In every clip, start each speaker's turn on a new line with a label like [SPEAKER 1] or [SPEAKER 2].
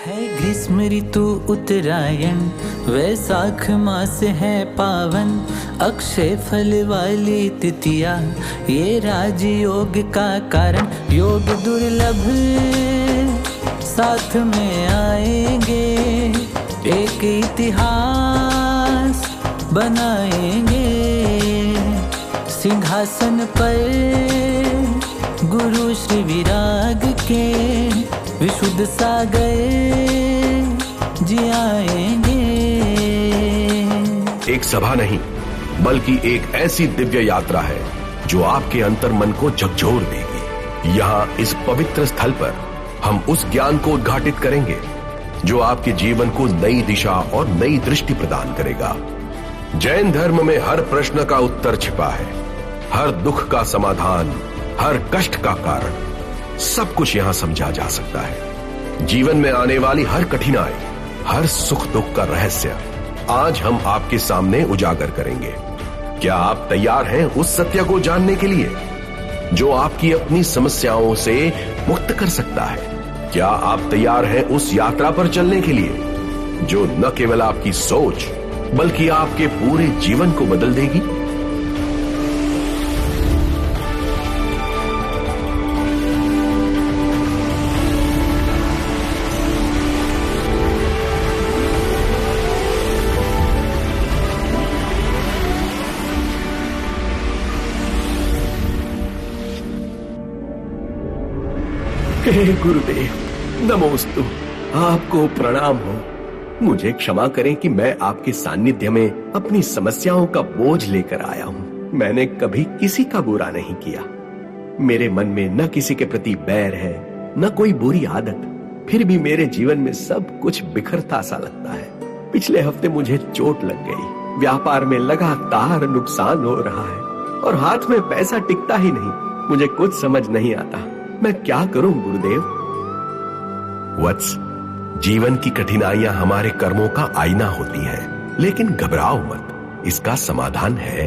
[SPEAKER 1] है ग्रीष्म ऋतु उत्तरायण, वैशाख मास है पावन, अक्षय फल वाली तिथिया ये राजयोग का कारण। योग दुर्लभ साथ में आएंगे, एक इतिहास बनाएंगे। सिंहासन पर गुरु श्री विराग के विशुद्ध सागर जियाएंगे।
[SPEAKER 2] एक सभा नहीं बल्कि एक ऐसी दिव्य यात्रा है जो आपके अंतर मन को झकझोर देगी। यहाँ इस पवित्र स्थल पर हम उस ज्ञान को उद्घाटित करेंगे जो आपके जीवन को नई दिशा और नई दृष्टि प्रदान करेगा। जैन धर्म में हर प्रश्न का उत्तर छिपा है, हर दुख का समाधान, हर कष्ट का कारण, सब कुछ यहां समझा जा सकता है। जीवन में आने वाली हर कठिनाई, हर सुख दुख का रहस्य आज हम आपके सामने उजागर करेंगे। क्या आप तैयार हैं उस सत्य को जानने के लिए जो आपकी अपनी समस्याओं से मुक्त कर सकता है? क्या आप तैयार हैं उस यात्रा पर चलने के लिए जो न केवल आपकी सोच बल्कि आपके पूरे जीवन को बदल देगी?
[SPEAKER 3] हे गुरुदेव, नमोस्तु। आपको प्रणाम हो। मुझे क्षमा करें कि मैं आपके सानिध्य में अपनी समस्याओं का बोझ लेकर आया हूं। मैंने कभी किसी का बुरा नहीं किया। मेरे मन में न किसी के प्रति बैर है, न कोई बुरी आदत। फिर भी मेरे जीवन में सब कुछ बिखरता सा लगता है। पिछले हफ्ते मुझे चोट लग गई। व्यापार में लगातार नुकसान हो रहा है और हाथ में पैसा टिकता ही नहीं। मुझे कुछ समझ नहीं आता, मैं क्या करूं गुरुदेव?
[SPEAKER 2] वत्स, जीवन की कठिनाइयां हमारे कर्मों का आईना होती हैं, लेकिन घबराओ मत, इसका समाधान है।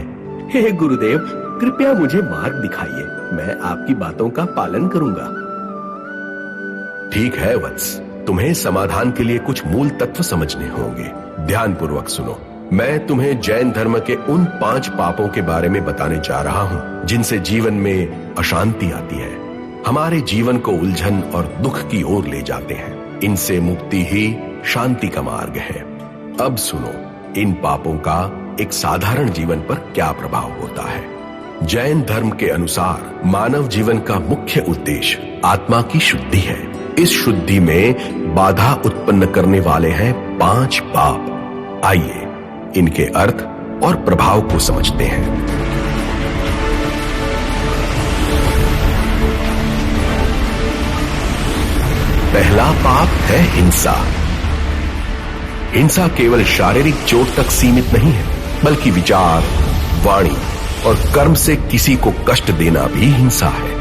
[SPEAKER 3] हे गुरुदेव, कृपया मुझे मार्ग दिखाइए। मैं आपकी बातों का पालन करूंगा।
[SPEAKER 2] ठीक है वत्स, तुम्हें समाधान के लिए कुछ मूल तत्व समझने होंगे। ध्यानपूर्वक सुनो। मैं तुम्हें जैन धर्म के उन 5 पापों के बारे में बताने जा रहा हूं जिनसे जीवन में अशांति आती है, हमारे जीवन को उलझन और दुख की ओर ले जाते हैं। इनसे मुक्ति ही शांति का मार्ग है। अब सुनो, इन पापों का एक साधारण जीवन पर क्या प्रभाव होता है। जैन धर्म के अनुसार मानव जीवन का मुख्य उद्देश्य आत्मा की शुद्धि है। इस शुद्धि में बाधा उत्पन्न करने वाले हैं 5 पाप। आइए इनके अर्थ और प्रभाव को समझते हैं। पहला पाप है हिंसा। हिंसा केवल शारीरिक चोट तक सीमित नहीं है, बल्कि विचार, वाणी और कर्म से किसी को कष्ट देना भी हिंसा है।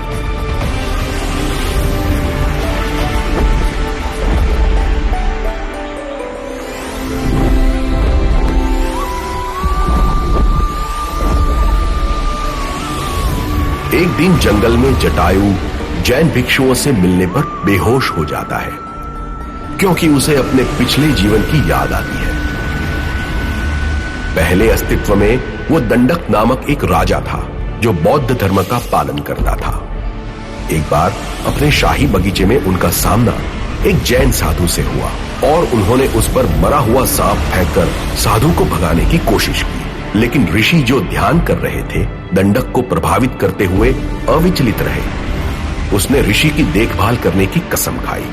[SPEAKER 2] एक दिन जंगल में जटायु जैन भिक्षुओं से मिलने पर बेहोश हो जाता है क्योंकि उसे अपने पिछले जीवन की याद आती है। पहले अस्तित्व में वो दंडक नामक एक राजा था जो बौद्ध धर्म का पालन करता था। एक बार अपने शाही बगीचे में उनका सामना एक जैन साधु से हुआ और उन्होंने उस पर मरा हुआ सांप फेंककर साधु को भगाने की कोशिश की, लेकिन ऋषि जो ध्यान कर रहे थे दंडक को प्रभावित करते हुए अविचलित रहे। उसने ऋषि की देखभाल करने की कसम खाई,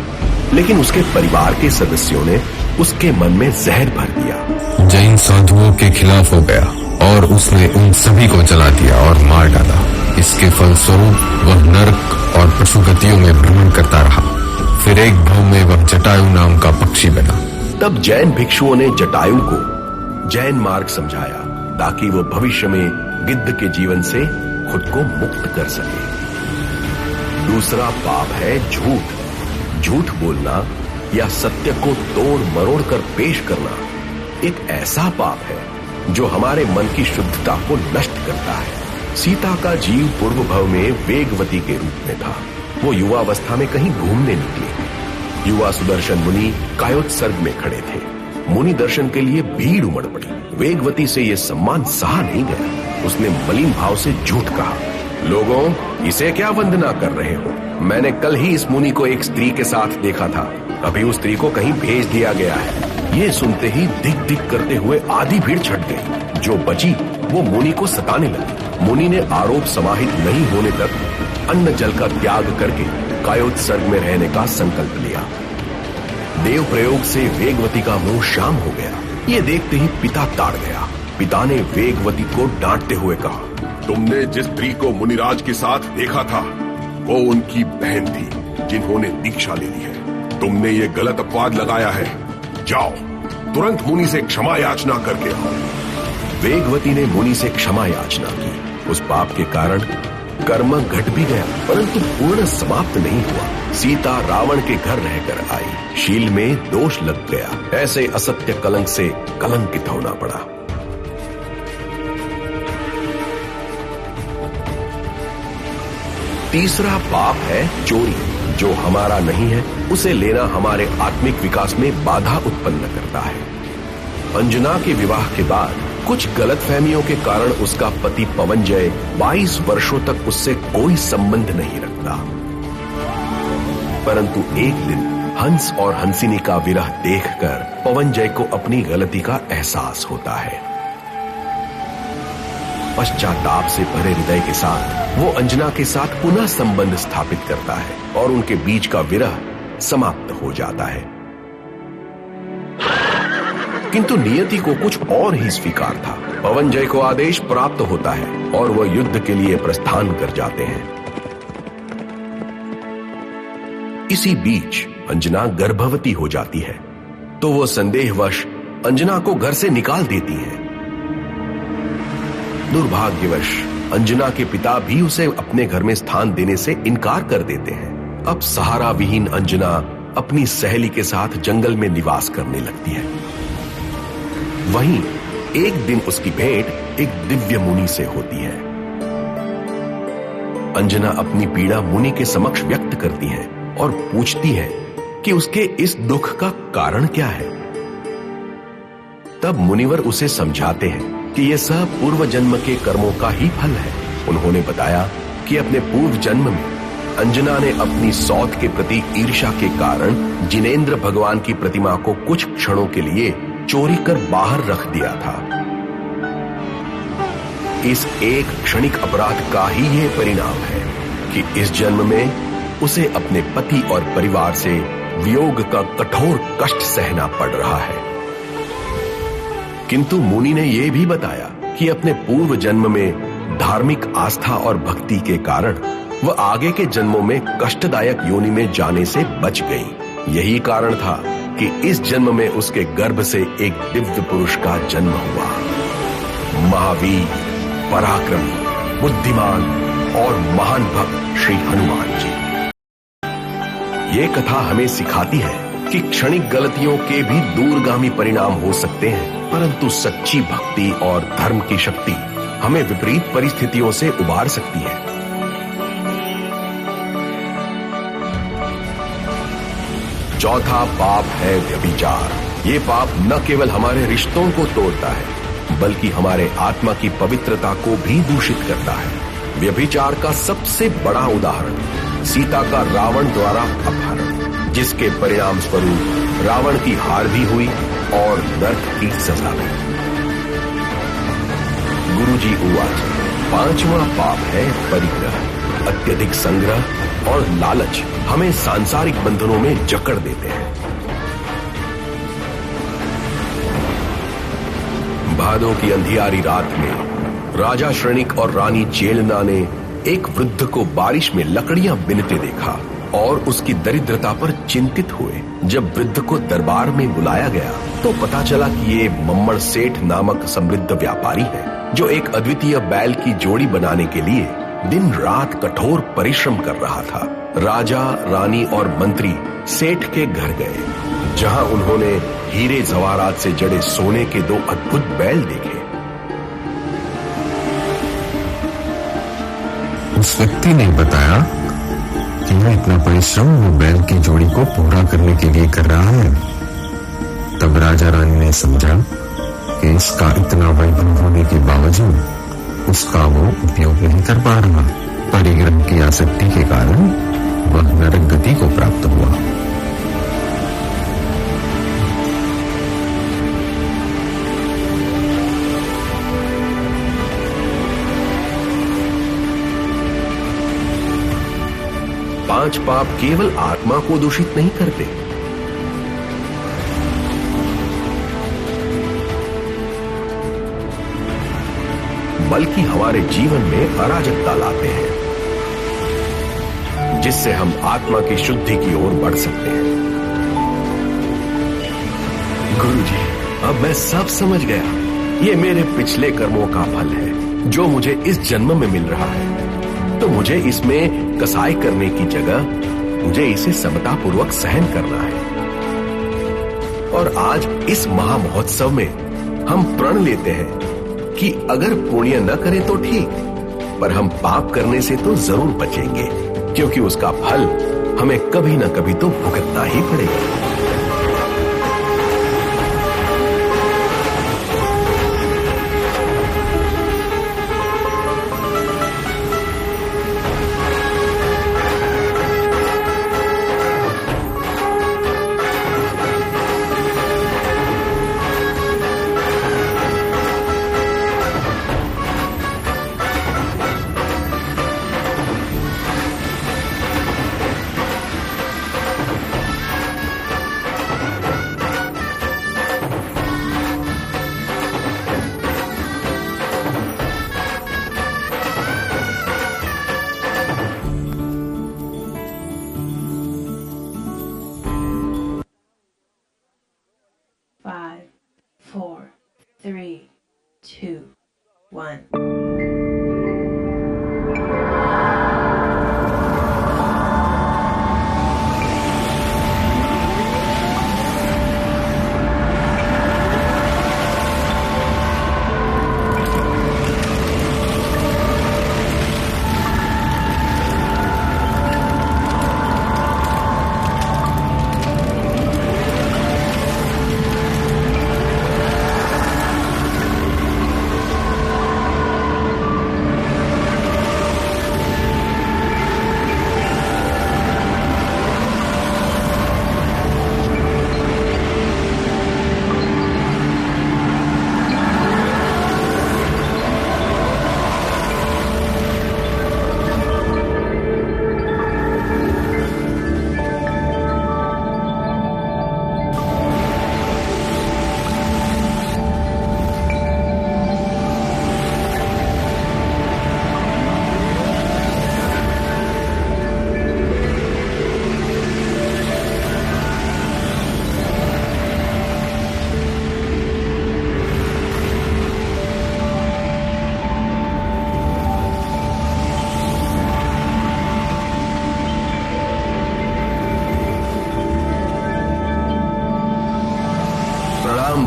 [SPEAKER 2] लेकिन उसके परिवार के सदस्यों ने उसके मन में जहर भर दिया।
[SPEAKER 4] जैन साधुओं के खिलाफ हो गया और उसने उन सभी को जला दिया और मार डाला। इसके फलस्वरूप वह नरक और पशु गतियों में भ्रमण करता रहा। फिर एक भाव में वह जटायु नाम का पक्षी बना।
[SPEAKER 2] तब जैन भिक्षुओं ने जटायु को जैन मार्ग समझाया ताकि वो भविष्य में गिद्ध के जीवन से खुद को मुक्त कर सके। दूसरा पाप है झूठ। झूठ बोलना या सत्य को तोड़ मरोड़ कर पेश करना एक ऐसा पाप है जो हमारे मन की शुद्धता को नष्ट करता है। सीता का जीव पूर्व भव में वेगवती के रूप में था। वो युवावस्था में कहीं घूमने निकली। युवा सुदर्शन मुनि कायोत्सर्ग में खड़े थे। मुनि दर्शन के लिए भीड़ उमड़ पड़ी। वेगवती से यह सम्मान सहा नहीं गया। उसने मलिन भाव से झूठ कहा, लोगों, इसे क्या वंदना कर रहे हो? मैंने कल ही इस मुनि को एक स्त्री के साथ देखा था। अभी उस स्त्री को कहीं भेज दिया गया है। ये सुनते ही दिक दिक करते हुए आधी भीड़ छट गई। जो बची वो मुनि को सताने लगी। मुनि ने आरोप समाहित नहीं होने तक अन्न जल का त्याग करके कायोत्सर्ग में रहने का संकल्प लिया। देव प्रयोग से वेगवती का मुंह शाम हो गया। ये देखते ही पिता ताड़ गया। पिता ने वेगवती को डांटते हुए कहा,
[SPEAKER 5] तुमने जिस स्त्री को मुनिराज के साथ देखा था वो उनकी बहन थी जिन्होंने दीक्षा ले ली है। तुमने ये गलत अपवाद लगाया है। जाओ तुरंत मुनि से क्षमा याचना करके आओ।
[SPEAKER 2] वेगवती ने मुनि से क्षमा याचना की। उस पाप के कारण कर्म घट भी गया, परंतु पूर्ण समाप्त नहीं हुआ। सीता रावण के घर रहकर आई। शील में दोष लग गया। ऐसे असत्य कलंक से कलंकित होना पड़ा। तीसरा पाप है चोरी। जो हमारा नहीं है उसे लेना हमारे आत्मिक विकास में बाधा उत्पन्न करता है। अंजना के विवाह के बाद कुछ गलतफहमियों के कारण उसका पति पवनजय 22 वर्षों तक उससे कोई संबंध नहीं रखता। परंतु एक दिन हंस और हंसिनी का विरह देखकर पवनजय को अपनी गलती का एहसास होता है। पश्चाताप से भरे हृदय के साथ वो अंजना के साथ पुनः संबंध स्थापित करता है और उनके बीच का विरह समाप्त हो जाता है। किंतु नियति को कुछ और ही स्वीकार था। पवनजय को आदेश प्राप्त होता है और वह युद्ध के लिए प्रस्थान कर जाते हैं। इसी बीच अंजना गर्भवती हो जाती है, तो वो संदेहवश अंजना को घर से निकाल देती है। दुर्भाग्यवश अंजना के पिता भी उसे अपने घर में स्थान देने से इनकार कर देते हैं। अब सहारा विहीन अंजना अपनी सहेली के साथ जंगल में निवास करने लगती है। वहीं एक दिन उसकी भेंट एक दिव्य मुनि से होती है। अंजना अपनी पीड़ा मुनि के समक्ष व्यक्त करती है और पूछती है कि उसके इस दुख का कारण क्या है। तब मुनिवर उसे समझाते हैं कि यह सब पूर्व जन्म के कर्मों का ही फल है। उन्होंने बताया कि अपने पूर्व जन्म में अंजना ने अपनी सौत के प्रति ईर्ष्या के कारण जिनेंद्र भगवान की प्रतिमा को कुछ क्षणों के लिए चोरी कर बाहर रख दिया था। इस एक क्षणिक अपराध का ही यह परिणाम है कि इस जन्म में उसे अपने पति और परिवार से वियोग का कठोर कष्ट सहना पड़ रहा है। किंतु मुनि ने यह भी बताया कि अपने पूर्व जन्म में धार्मिक आस्था और भक्ति के कारण वह आगे के जन्मों में कष्टदायक योनि में जाने से बच गई। यही कारण था कि इस जन्म में उसके गर्भ से एक दिव्य पुरुष का जन्म हुआ। महावीर, पराक्रमी, बुद्धिमान और महान भक्त श्री हनुमान जी। ये कथा हमें सिखाती है कि क्षणिक गलतियों के भी दूरगामी परिणाम हो सकते हैं, परंतु सच्ची भक्ति और धर्म की शक्ति हमें विपरीत परिस्थितियों से उबार सकती है। चौथा पाप है व्यभिचार। ये पाप न केवल हमारे रिश्तों को तोड़ता है, बल्कि हमारे आत्मा की पवित्रता को भी दूषित करता है। व्यभिचार का सबसे बड़ा उदाहरण सीता का रावण द्वारा अपहरण, जिसके परिणाम स्वरूप रावण की हार भी हुई और नरक की सजा भी। गुरुजी उवाच, पांचवा पाप है परिग्रह। अत्यधिक संग्रह और लालच हमें सांसारिक बंधनों में जकड़ देते हैं। भादों की अंधियारी रात में राजा श्रेणिक और रानी चेलना ने एक वृद्ध को बारिश में लकड़ियां बिनते देखा और उसकी दरिद्रता पर चिंतित हुए। जब वृद्ध को दरबार में बुलाया गया तो पता चला कि ये मम्मड़ सेठ नामक समृद्ध व्यापारी है, जो एक अद्वितीय बैल की जोड़ी बनाने के लिए दिन रात कठोर परिश्रम कर रहा था। राजा, रानी और मंत्री सेठ के घर गए, जहां उन्होंने हीरे जवाहरात से जड़े सोने के 2 अद्भुत बैल देखे।
[SPEAKER 4] उस व्यक्ति ने बताया, कि यह इतना परिश्रम वो बैल की जोड़ी को पूरा करने के लिए कर रहा है। तब राजा रानी ने समझा कि इसका इतना वैभव होने के बावजूद उसका वो उपयोग नहीं कर पा रहा। परिग्रह की आसक्ति के कारण वह नरक गति को प्राप्त हुआ।
[SPEAKER 3] पांच पाप केवल आत्मा को दूषित नहीं करते, बल्कि हमारे जीवन में अराजकता लाते हैं, जिससे हम आत्मा की शुद्धि की ओर बढ़ सकते हैं। गुरुजी, अब मैं सब समझ गया। ये मेरे पिछले कर्मों का फल है जो मुझे इस जन्म में मिल रहा है। तो मुझे इसमें कसाई करने की जगह मुझे इसे समतापूर्वक सहन करना है। और आज इस महामहोत्सव में हम प्रण लेते हैं कि अगर पुण्य न करें तो ठीक, पर हम पाप करने से तो जरूर बचेंगे, क्योंकि उसका फल हमें कभी न कभी तो भुगतना ही पड़ेगा।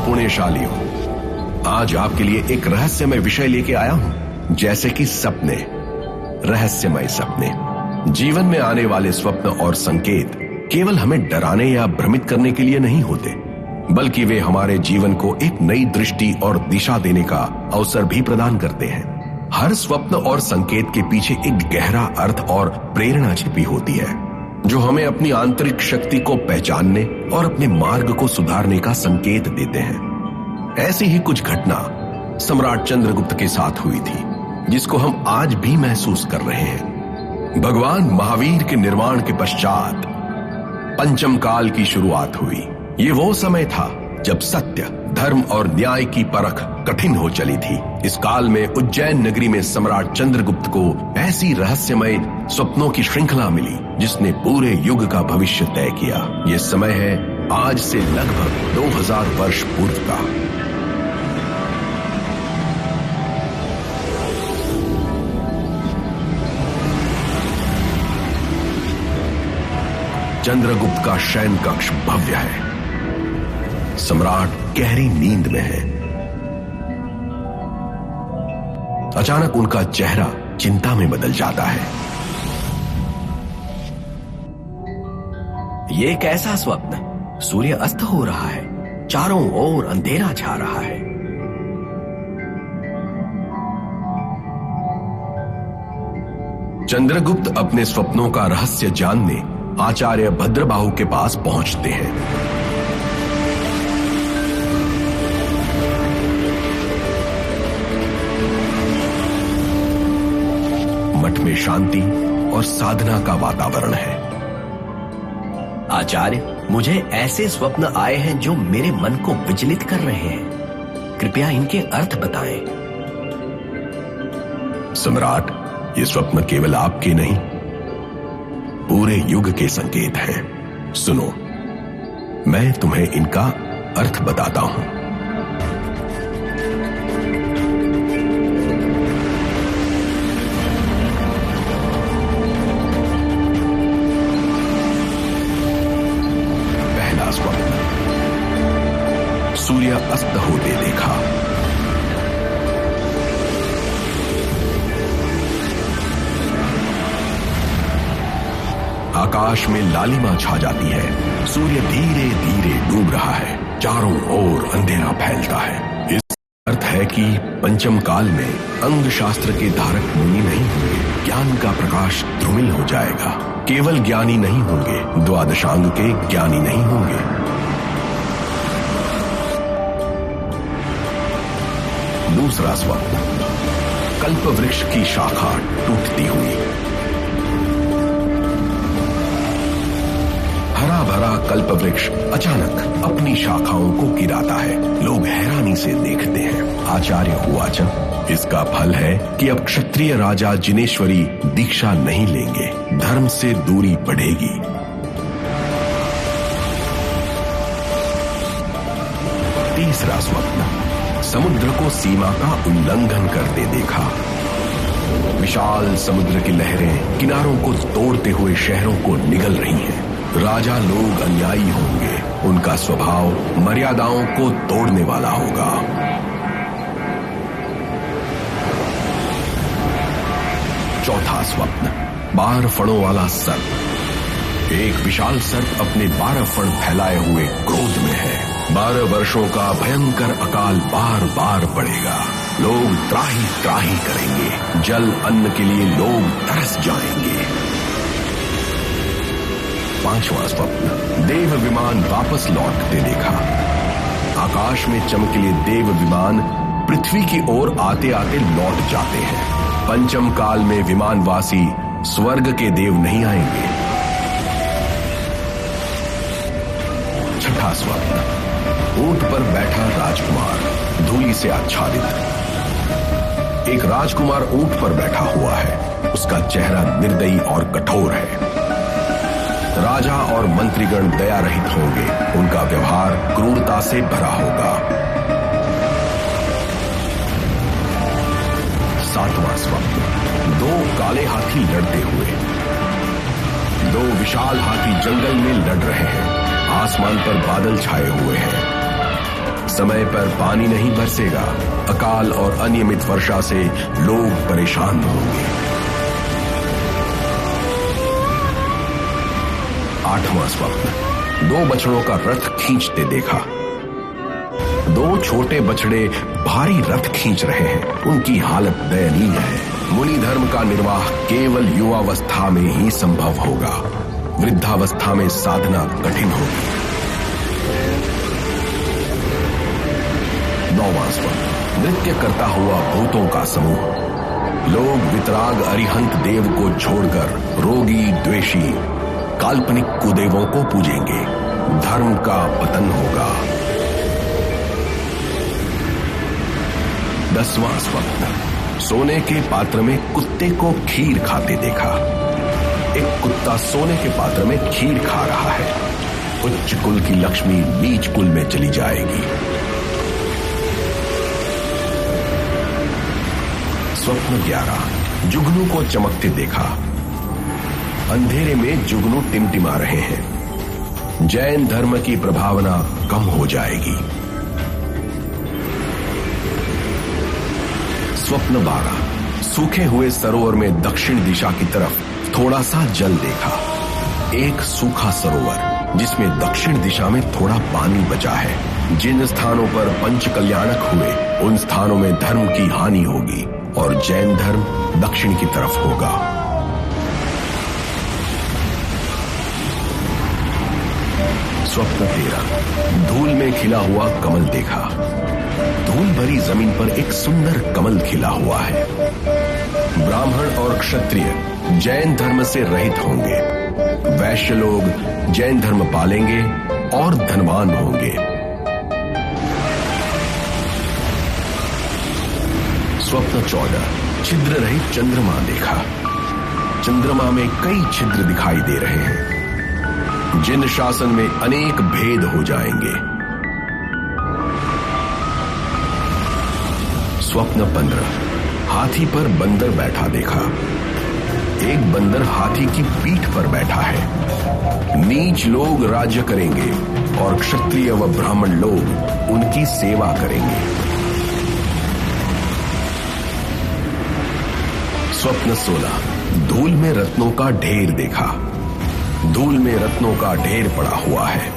[SPEAKER 3] पुण्यशालियों, आज आपके लिए एक रहस्यमय विषय लेके आया हूं, जैसे कि सपने। रहस्यमय सपने। जीवन में आने वाले स्वप्न और संकेत केवल हमें डराने या भ्रमित करने के लिए नहीं होते, बल्कि वे हमारे जीवन को एक नई दृष्टि और दिशा देने का अवसर भी प्रदान करते हैं। हर स्वप्न और संकेत के पीछे एक गहरा अर्थ और प्रेरणा छिपी होती है, जो हमें अपनी आंतरिक शक्ति को पहचानने और अपने मार्ग को सुधारने का संकेत देते हैं। ऐसी ही कुछ घटना सम्राट चंद्रगुप्त के साथ हुई थी, जिसको हम आज भी महसूस कर रहे हैं। भगवान महावीर के निर्माण के पश्चात पंचम काल की शुरुआत हुई। ये वो समय था जब सत्य, धर्म और न्याय की परख कठिन हो चली थी। इस काल में उज्जैन नगरी में सम्राट चंद्रगुप्त को ऐसी रहस्यमय स्वप्नों की श्रृंखला मिली, जिसने पूरे युग का भविष्य तय किया। ये समय है आज से लगभग 2000 वर्ष पूर्व का। चंद्रगुप्त का शयन कक्ष भव्य है। सम्राट गहरी नींद में है। अचानक उनका चेहरा चिंता में बदल जाता है। ये कैसा स्वप्न? सूर्य अस्त हो रहा है, चारों ओर अंधेरा छा रहा है।
[SPEAKER 2] चंद्रगुप्त अपने स्वप्नों का रहस्य जानने आचार्य भद्रबाहु के पास पहुंचते हैं। मठ में शांति और साधना का वातावरण है।
[SPEAKER 3] आचार्य, मुझे ऐसे स्वप्न आए हैं जो मेरे मन को विचलित कर रहे हैं। कृपया इनके अर्थ बताएं।
[SPEAKER 2] सम्राट, ये स्वप्न केवल आपके नहीं, पूरे युग के संकेत हैं। सुनो, मैं तुम्हें इनका अर्थ बताता हूं। पहला स्वप्न, सूर्य अस्त होते देखा। आकाश में लालिमा छा जाती है, सूर्य धीरे धीरे डूब रहा है, चारों ओर अंधेरा फैलता है। इस अर्थ है कि पंचम काल में अंग शास्त्र के धारक मुनि नहीं होंगे, ज्ञान का प्रकाश ध्रुमिल हो जाएगा। केवल ज्ञानी नहीं होंगे, द्वादशांग के ज्ञानी नहीं होंगे। दूसरा स्वप्न, कल्प वृक्ष की शाखा टूटती हुई। हरा भरा कल्प वृक्ष अचानक अपनी शाखाओं को गिराता है। लोग हैरानी से देखते हैं। आचार्य उवाच, इसका फल है कि अब क्षत्रिय राजा जिनेश्वरी दीक्षा नहीं लेंगे, धर्म से दूरी बढ़ेगी। तीसरा स्वप्न, समुद्र को सीमा का उल्लंघन करते देखा। विशाल समुद्र की लहरें किनारों को तोड़ते हुए शहरों को निगल रही हैं। राजा लोग अन्यायी होंगे, उनका स्वभाव मर्यादाओं को तोड़ने वाला होगा। चौथा स्वप्न, 12 फणों वाला सर्प। एक विशाल सर्प अपने 12 फण फैलाए हुए क्रोध में है। 12 वर्षों का भयंकर अकाल बार बार पड़ेगा। लोग त्राही त्राही करेंगे, जल अन्न के लिए लोग तरस जाएंगे। पांचवा स्वप्न, देव विमान वापस लौटते देखा। आकाश में चमकीले देव विमान पृथ्वी की ओर आते आते लौट जाते हैं। पंचम काल में विमानवासी स्वर्ग के देव नहीं आएंगे। छठा स्वप्न, ऊंट पर बैठा राजकुमार, धूलि से आच्छादित। एक राजकुमार ऊंट पर बैठा हुआ है, उसका चेहरा निर्दयी और कठोर है। राजा और मंत्रीगण दया रहित होंगे, उनका व्यवहार क्रूरता से भरा होगा। सातवां स्वप्न, 2 काले हाथी लड़ते हुए। 2 विशाल हाथी जंगल में लड़ रहे हैं। आसमान पर बादल छाए हुए हैं। समय पर पानी नहीं बरसेगा। अकाल और अनियमित वर्षा से लोग परेशान होंगे। आठवां स्वप्न, 2 बछड़ों का रथ खींचते देखा। 2 छोटे बछड़े भारी रथ खींच रहे हैं, उनकी हालत दयनीय है। मुनि धर्म का निर्वाह केवल युवावस्था में ही संभव होगा, वृद्धावस्था में साधना कठिन होगी। 9वां स्वप्न, नृत्य करता हुआ भूतों का समूह। लोग वितराग अरिहंत देव को छोड़कर रोगी द्वेषी काल्पनिक कुदेवों को पूजेंगे। धर्म का पतन होगा। 10वां स्वप्न, सोने के पात्र में कुत्ते को खीर खाते देखा। एक कुत्ता सोने के पात्र में खीर खा रहा है। उच्च कुल की लक्ष्मी नीच कुल में चली जाएगी। स्वप्न 11, जुगनू को चमकते देखा। अंधेरे में जुगनू टिमटिमा रहे हैं। जैन धर्म की प्रभावना कम हो जाएगी। स्वप्न 12, सूखे हुए सरोवर में दक्षिण दिशा की तरफ थोड़ा सा जल देखा। एक सूखा सरोवर, जिसमें दक्षिण दिशा में थोड़ा पानी बचा है। जिन स्थानों पर पंच कल्याणक हुए उन स्थानों में धर्म की हानि होगी और जैन धर्म दक्षिण की तरफ होगा। स्वप्न 13। धूल में खिला हुआ कमल देखा। धूल भरी जमीन पर एक सुंदर कमल खिला हुआ है। ब्राह्मण और क्षत्रिय जैन धर्म से रहित होंगे। वैश्य लोग जैन धर्म पालेंगे और धनवान होंगे। स्वप्न 14। छिद्र रहित चंद्रमा देखा। चंद्रमा में कई छिद्र दिखाई दे रहे हैं, जिन शासन में अनेक भेद हो जाएंगे। स्वप्न 15। हाथी पर बंदर बैठा देखा। एक बंदर हाथी की पीठ पर बैठा है। नीच लोग राज्य करेंगे और क्षत्रिय व ब्राह्मण लोग उनकी सेवा करेंगे। स्वप्न 16। धूल में रत्नों का ढेर देखा। धूल में रत्नों का ढेर पड़ा हुआ है।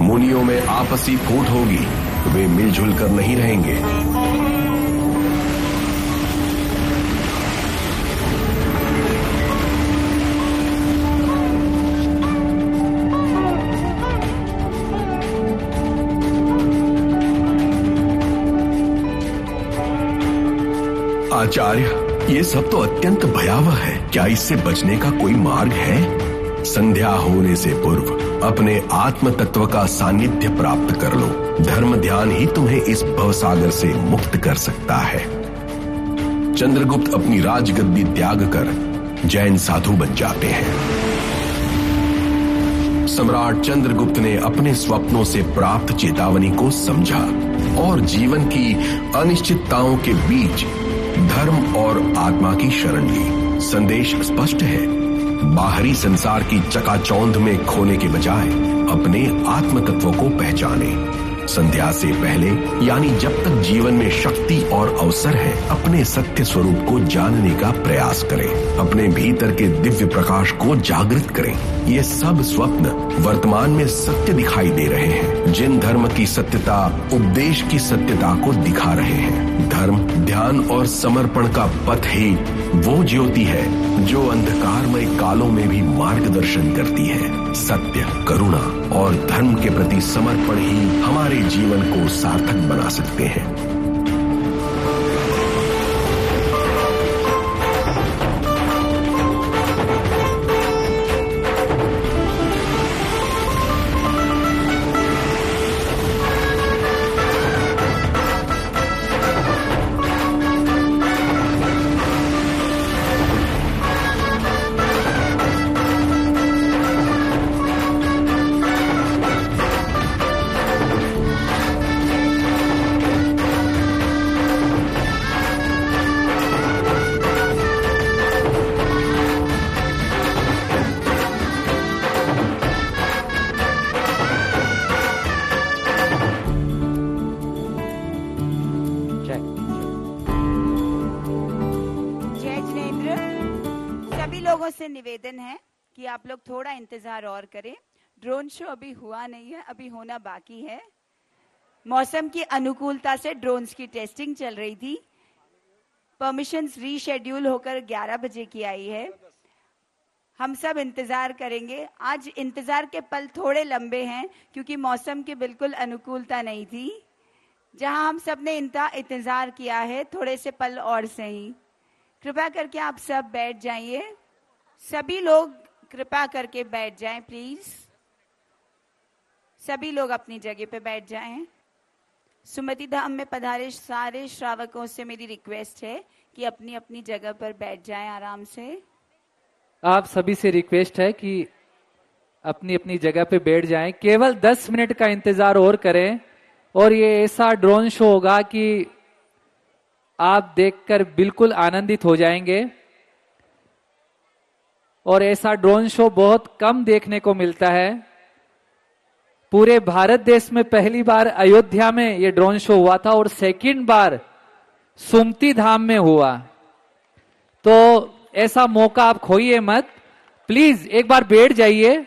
[SPEAKER 2] मुनियों में आपसी फूट होगी, वे मिलजुल कर नहीं रहेंगे। आचार्य, ये सब तो अत्यंत भयावह है। क्या इससे बचने का कोई मार्ग है? संध्या होने से पूर्व अपने आत्म तत्व का सानिध्य प्राप्त कर लो। धर्म ध्यान ही तुम्हें इस भवसागर से मुक्त कर सकता है। चंद्रगुप्त अपनी राजगद्दी त्याग कर जैन साधु बन जाते हैं। सम्राट चंद्रगुप्त ने अपने स्वप्नों से प्राप्त चेतावनी को समझा और जीवन की अनिश्चितताओं के बीच धर्म और आत्मा की शरण ली। संदेश स्पष्ट है। बाहरी संसार की चकाचौंध में खोने के बजाय अपने आत्म तत्व को पहचाने। संध्या से पहले यानी जब तक जीवन में शक्ति और अवसर है, अपने सत्य स्वरूप को जानने का प्रयास करें। अपने भीतर के दिव्य प्रकाश को जागृत करें। ये सब स्वप्न वर्तमान में सत्य दिखाई दे रहे हैं। जिन धर्म की सत्यता उपदेश की सत्यता को दिखा रहे हैं। धर्म, ध्यान और समर्पण का पथ ही वो ज्योति है जो अंधकारमय कालों में भी मार्गदर्शन करती है। सत्य, करुणा और धर्म के प्रति समर्पण ही हमारे जीवन को सार्थक बना सकते हैं।
[SPEAKER 6] से निवेदन है कि आप लोग थोड़ा इंतजार और करें। ड्रोन शो अभी हुआ नहीं है, अभी होना बाकी है। मौसम की अनुकूलता से ड्रोन्स की टेस्टिंग चल रही थी। परमिशंस रीशेड्यूल होकर 11 बजे की आई है। हम सब इंतजार करेंगे। आज इंतजार के पल थोड़े लंबे हैं क्योंकि मौसम की बिल्कुल अनुकूलता नहीं थी। जहां हम सब ने इंतजार किया है, थोड़े से पल और सही। कृपया करके आप सब बैठ जाइए। सभी लोग कृपया करके बैठ जाएं प्लीज। सभी लोग अपनी जगह पे बैठ जाएं। सुमति धाम में पधारे सारे श्रावकों से मेरी रिक्वेस्ट है कि अपनी अपनी जगह पर बैठ जाएं आराम से।
[SPEAKER 7] आप सभी से रिक्वेस्ट है कि अपनी अपनी जगह पे बैठ जाएं। केवल 10 मिनट का इंतजार और करें और ये ऐसा ड्रोन शो होगा कि आप देखकर बिल्कुल आनंदित हो जाएंगे। और ऐसा ड्रोन शो बहुत कम देखने को मिलता है। पूरे भारत देश में पहली बार अयोध्या में ये ड्रोन शो हुआ था और सेकंड बार सुमति धाम में हुआ। तो ऐसा मौका आप खोइए मत। प्लीज एक बार बैठ जाइए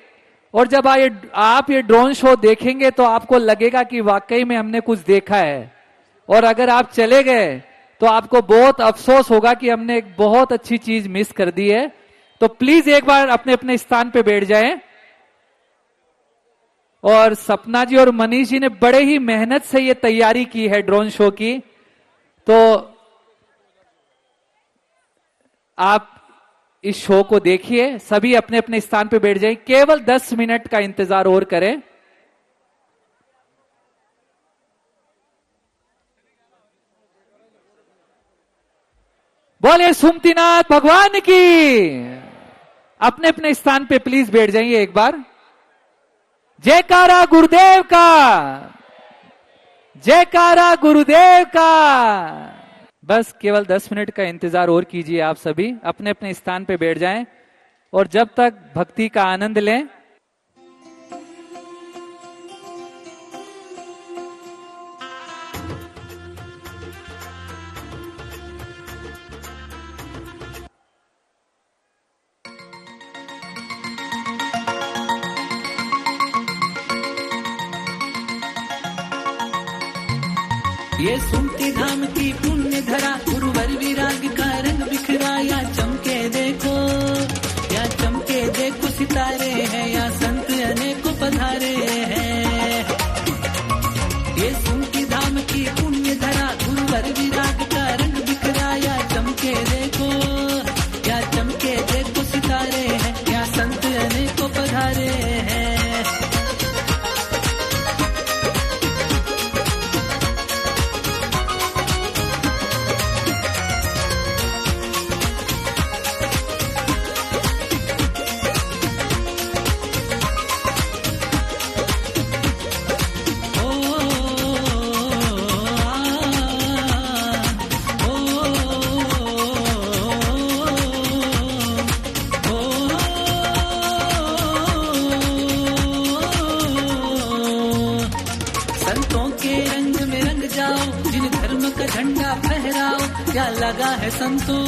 [SPEAKER 7] और जब आप ये ड्रोन शो देखेंगे तो आपको लगेगा कि वाकई में हमने कुछ देखा है। और अगर आप चले गए तो आपको बहुत अफसोस होगा कि हमने एक बहुत अच्छी चीज मिस कर दी है। तो प्लीज एक बार अपने अपने स्थान पे बैठ जाएं। और सपना जी और मनीष जी ने बड़े ही मेहनत से ये तैयारी की है ड्रोन शो की। तो आप इस शो को देखिए, सभी अपने अपने स्थान पे बैठ जाएं। केवल 10 मिनट का इंतजार और करें। बोले सुमतिनाथ भगवान की। अपने अपने स्थान पे प्लीज बैठ जाइए एक बार। जयकारा गुरुदेव का, जयकारा गुरुदेव का। बस केवल 10 मिनट का इंतजार और कीजिए। आप सभी अपने अपने स्थान पे बैठ जाएं और जब तक भक्ति का आनंद लें।
[SPEAKER 1] ये सुमति धाम की पुण्य धरा, गुरुवर विराग का रंग बिखरा। या चमके देखो, या चमके देखो सितारे हैं, या संत अनेकों पधारे हैं। ये सुमति धाम की पुण्य धरा, गुरुवर विराग का रंग बिखरा। या चमके देखो, या चमके देखो सितारे हैं, या संत अनेकों पधारे हैं। क्या लगा है संतों,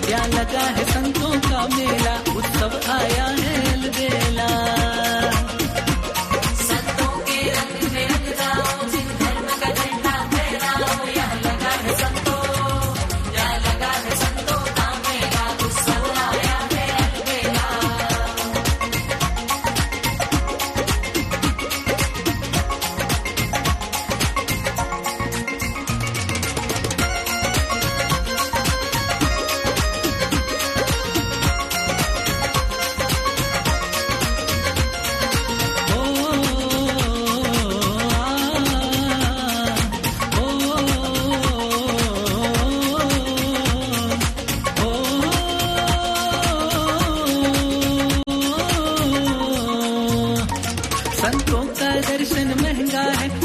[SPEAKER 1] क्या लगा है संतों का मेला। उत्सव आया है अलबेला। संतों के रंग में रंग जाओ, जिन धर्म का झंडा फहराओ। या लगा है संतों, या लगा है संतों का मेला। उत्सव आया है अलबेला।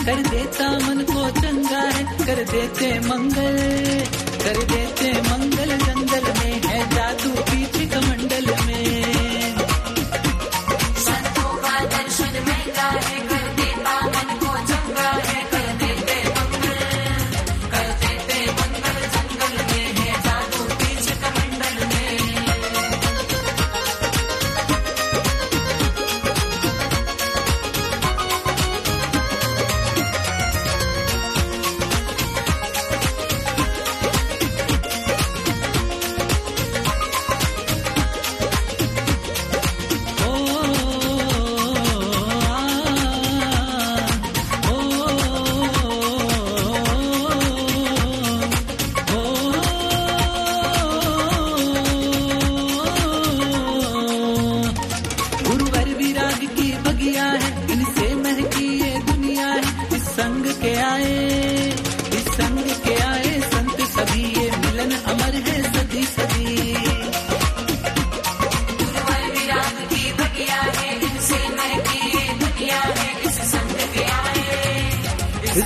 [SPEAKER 1] कर देता मन को चंगा है, कर देते मंगल, कर देते मंगल। जंगल में है जादू बीच कमंडल में। संतों का दर्शन महंगा है, कर देता मन को चंगा है। कर देते मंगल, कर देते मंगल। जंगल में है जादू बीच कमंडल में।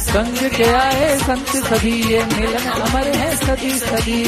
[SPEAKER 1] संग के आए संत सभी, ये मिलन अमर है सदी सदी।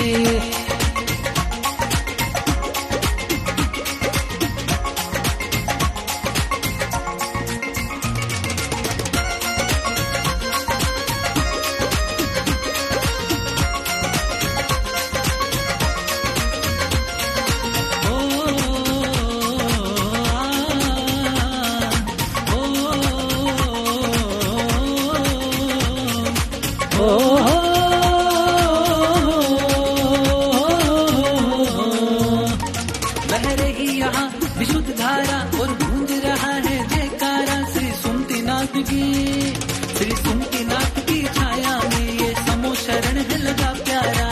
[SPEAKER 1] बह रही यहाँ विशुद्ध धारा और गूंज रहा है जयकारा श्री सुमतिनाथ की। श्री सुमतिनाथ की छाया में ये समो शरण है लगा प्यारा।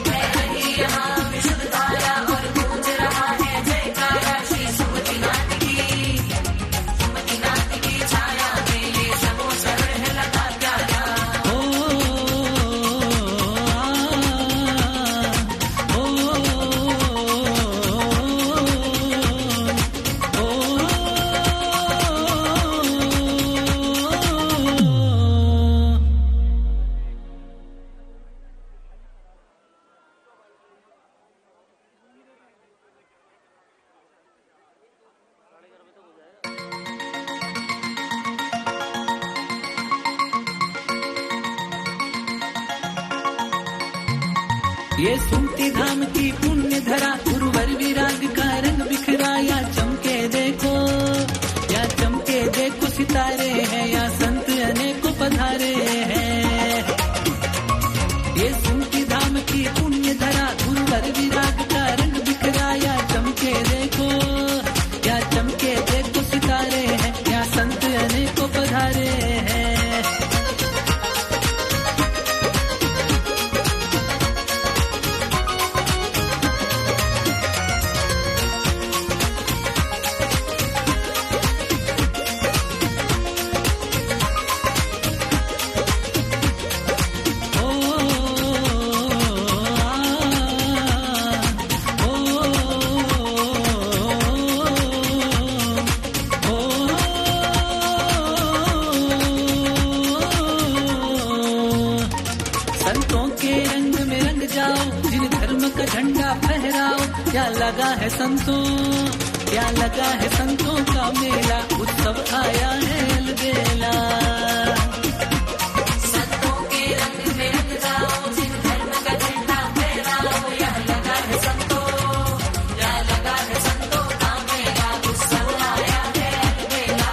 [SPEAKER 1] बह रही यहाँ विशुद्ध धारा और गूंज रहा है जयकारा श्री सुमतिनाथ की। सुमतिनाथ की छाया में ये समो शरण है लगा प्यारा। ये सुमति धाम की पुण्य धरा गुरुवर विराग का रंग बिखराया। चमके देखो या चमके देखो सितारे हैं या संत अनेकों पधारे हैं। ये सुमति धाम की पुण्य धरा गुरुवर विराग का रंग बिखराया। चमके देखो या चमके देखो सितारे हैं या संत अनेकों पधारे हैं। संतों के रंग में रंग जाओ जिन धर्म का झंडा फहराओ। क्या लगा है संतों, क्या लगा है संतों का मेला। उत्सव आया है अलबेला। संतों के रंग में रंग जाओ जिन धर्म का झंडा फहराओ। क्या लगा है संतों, क्या लगा है संतों का मेला। उत्सव आया है अलबेला।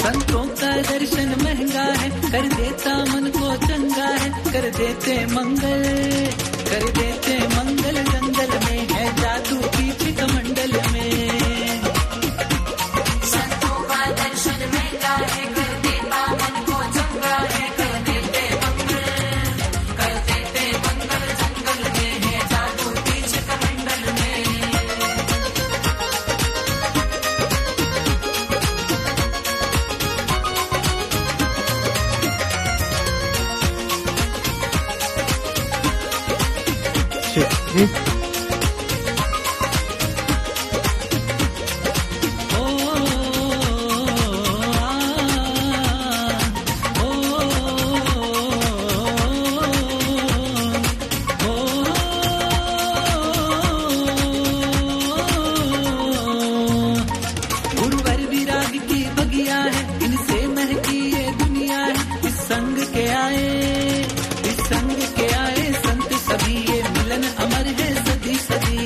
[SPEAKER 1] संतों का दर्शन महंगा है कर देता मन को चंगा है। कर देते मंगल जंगल में है जादू पीछे कमंडल में। संतों का दर्शन महंगा है कर देता मन को चंगा है। कर देते मंगल जंगल में है जादू पीछे कमंडल में। गुरुवर विराग की बगिया है इनसे महकी ये दुनिया है। इस संग के आए संत सभी ये मिलन अमर है सदी सदी।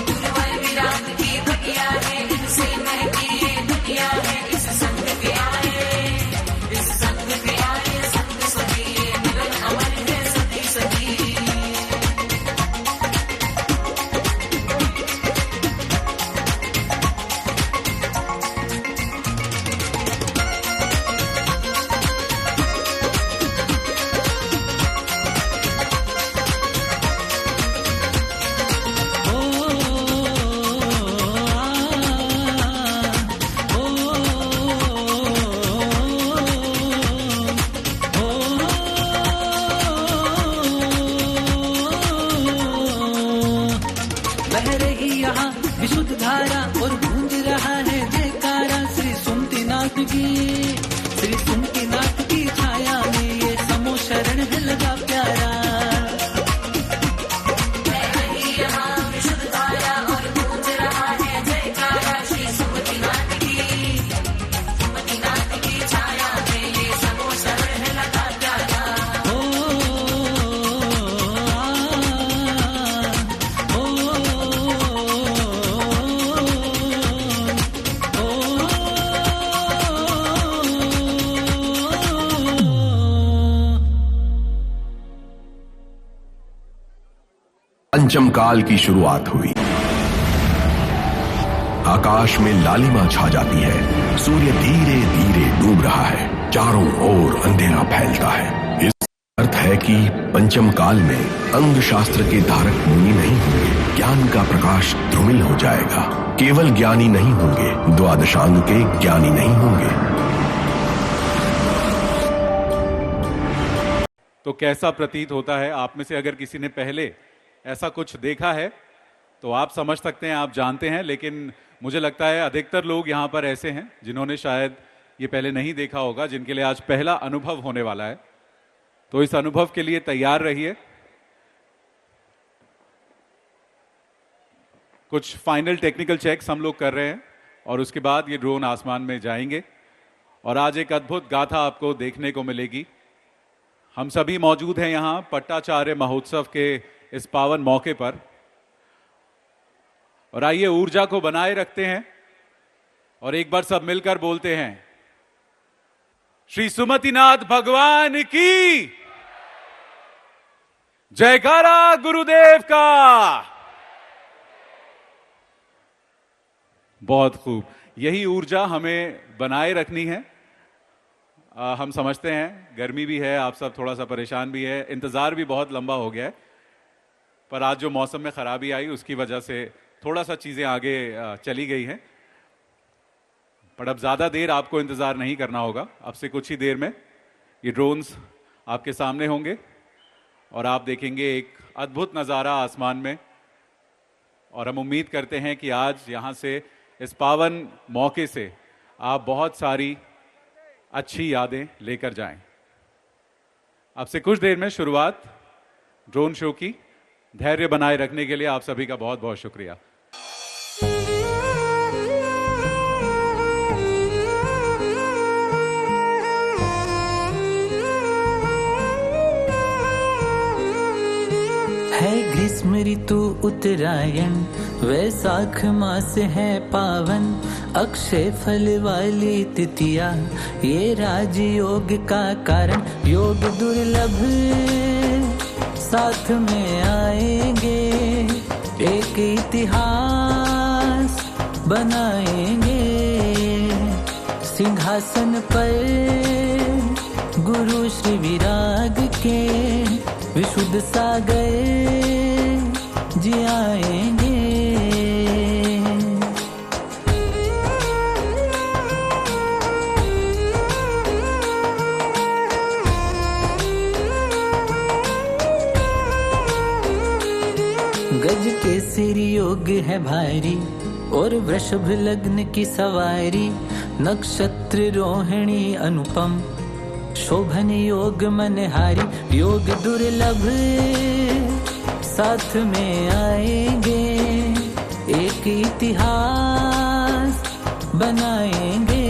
[SPEAKER 1] गुरुवर विराग की बगिया है इनसे महकी ये दुनिया है। इस संग के आए संत सभी ये मिलन अमर है सदी सदी। बह रही यहाँ विशुद्ध धारा और गूंज रहा है जय जयकारा श्री सुमतिनाथ की। श्री सुमतिनाथ की छाया में ये समो शरण है लगा प्यारा।
[SPEAKER 2] पंचम काल की शुरुआत हुई। आकाश में लालिमा छा जाती है। सूर्य धीरे धीरे डूब रहा है। चारों ओर अंधेरा फैलता है। इस अर्थ है कि पंचम काल में अंग शास्त्र के धारक मुनि नहीं होंगे। ज्ञान का प्रकाश ध्रुमिल हो जाएगा। केवल ज्ञानी नहीं होंगे, द्वादशांग के ज्ञानी नहीं होंगे।
[SPEAKER 8] तो कैसा प्रतीत होता है? आप में से अगर किसी ने पहले ऐसा कुछ देखा है तो आप समझ सकते हैं, आप जानते हैं, लेकिन मुझे लगता है अधिकतर लोग यहाँ पर ऐसे हैं जिन्होंने शायद ये पहले नहीं देखा होगा, जिनके लिए आज पहला अनुभव होने वाला है। तो इस अनुभव के लिए तैयार रहिए। कुछ फाइनल टेक्निकल चेक्स हम लोग कर रहे हैं और उसके बाद ये ड्रोन आसमान में जाएंगे और आज एक अद्भुत गाथा आपको देखने को मिलेगी। हम सभी मौजूद हैं यहाँ पट्टाचार्य महोत्सव के इस पावन मौके पर, और आइए ऊर्जा को बनाए रखते हैं और एक बार सब मिलकर बोलते हैं, श्री सुमतिनाथ भगवान की जयकारा गुरुदेव का। बहुत खूब, यही ऊर्जा हमें बनाए रखनी है। हम समझते हैं गर्मी भी है, आप सब थोड़ा सा परेशान भी है, इंतजार भी बहुत लंबा हो गया है, पर आज जो मौसम में खराबी आई उसकी वजह से थोड़ा सा चीजें आगे चली गई हैं। पर अब ज्यादा देर आपको इंतजार नहीं करना होगा। अब से कुछ ही देर में ये ड्रोन्स आपके सामने होंगे और आप देखेंगे एक अद्भुत नज़ारा आसमान में। और हम उम्मीद करते हैं कि आज यहाँ से इस पावन मौके से आप बहुत सारी अच्छी यादें लेकर जाएं। अब से कुछ देर में शुरुआत ड्रोन शो की। धैर्य बनाए रखने के लिए आप सभी का बहुत बहुत शुक्रिया।
[SPEAKER 1] है ग्रीष्म ऋतु उत्तरायण, वैशाख मास है पावन, अक्षय फल वाली तिथिया ये राजयोग का कारण। योग दुर्लभ साथ में आएंगे, एक इतिहास बनाएंगे। सिंहासन पर गुरु श्री विराग के विशुद्ध सागर जी आएंगे। गज के सिर योग है भारी और वृषभ लग्न की सवारी, नक्षत्र रोहिणी अनुपम, शोभन योग मनहारी। योग दुर्लभ साथ में आएंगे, एक इतिहास बनाएंगे।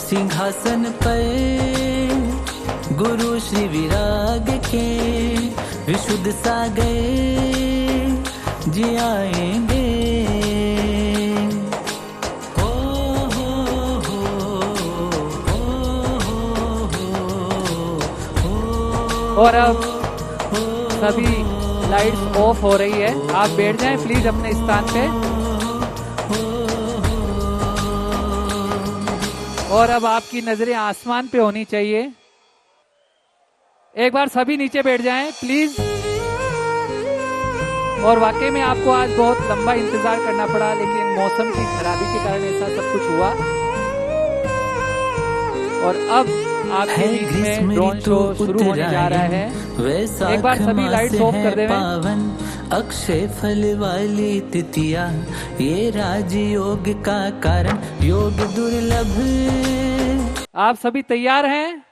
[SPEAKER 1] सिंहासन पर गुरु श्री विराग के विशुद्ध सागर जी आएंगे।
[SPEAKER 7] और अब सभी लाइट्स ऑफ हो रही है, आप बैठ जाएं प्लीज अपने स्थान पे। और अब आपकी नजरें आसमान पे होनी चाहिए। एक बार सभी नीचे बैठ जाएं प्लीज। और वाकई में आपको आज बहुत लंबा इंतजार करना पड़ा, लेकिन मौसम की खराबी के कारण ऐसा सब कुछ हुआ। और अब आपके बीच में ड्रोन शो शुरू होने जा रहा है। एक बार सभी लाइट्स ऑफ कर दें।
[SPEAKER 1] अक्षय फल वाली तिथिया, ये राजयोग का कारण, योग दुर्लभ।
[SPEAKER 7] आप सभी तैयार हैं?